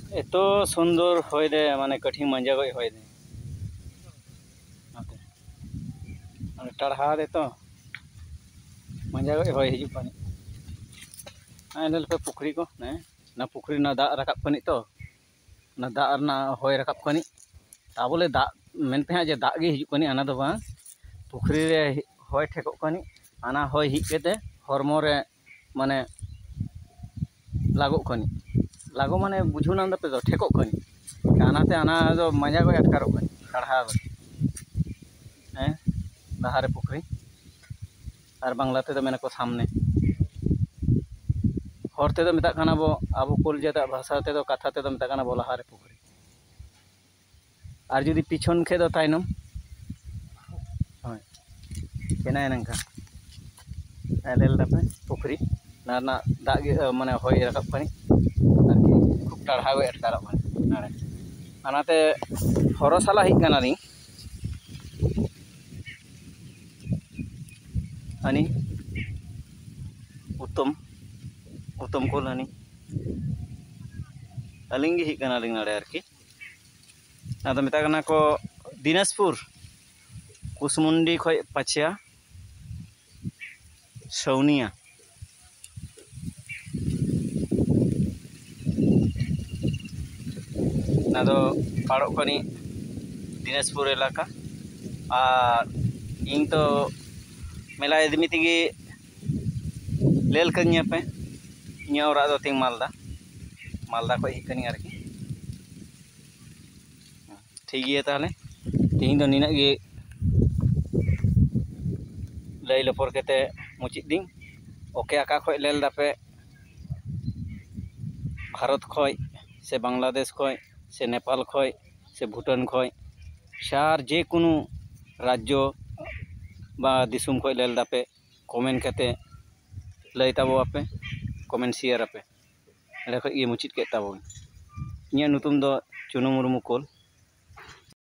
एत सुंदर हय दे माने कठी मंजा गई हय दे माने टढ़ा दे तो मंजा गई हय हिजु पानी आने पे पुखरी को ने ना पुखरी ना दाग रकाब कनी तो ना दाग ना हय रकाब कनी ताबले दाग मेनते हाँ जे दाग गे हिजु कनी आना दो बा पुखरी रे हय ठेको कनी आना हय हिज केते हरमो रे माने लागो कनी लागो माने बुझु नाम पे दो ठेको कनी आनाते आना दो मजा को अटकारो कनी टढ़ा हैं लहारे पुखरी और बांग्ला ते दो मेना को सामने हर ते दो मेता खाना बो आबो कोलजाता भाषा ते दो कथा ते दो मेता खाना बो लहारे पुखरी और जुदी पिछन खे दो ताइनम हय केना नंका एलेल दापे पुखरी ना दाग माने हय रकाब कनी आरकी खूब टढ़ा गए अटकारो कनी नारे आनाते हरो साला हिज काना नी हनी उत्तम कोल हनी अलिंग हिज काना लिंग नारे आरकी आदो मेता काना को दिनाजपुर कुसमुंडी खय पाचिया सौनिया ना दो पाड़ो कनी दिनाजपुर इलाका और इन तो मेला एदमी तेगी लेल कनिया पे इኛ ओरा दो तिंग मालदा खय हिज कनी आरकी ठीक गया ताहले तीन दो निना गे लय लपर केते मुचित दिं ओके आका खय लेल दापे भारत खय से बांग्लादेश खय से नेपाल खय से भूटान खय सार जे कोनो राज्य बा दिसुम खय लेल दापे कमेंट केते लय ताबो आपे कमेंट शेयर आपे एडे खय गे मुचित के ताबो इᱧᱟᱹᱜ ᱧᱩᱛᱩᱢ ᱫᱚ ᱪᱩᱱᱩ ᱢᱩᱨᱢᱩ ᱠᱳᱞ।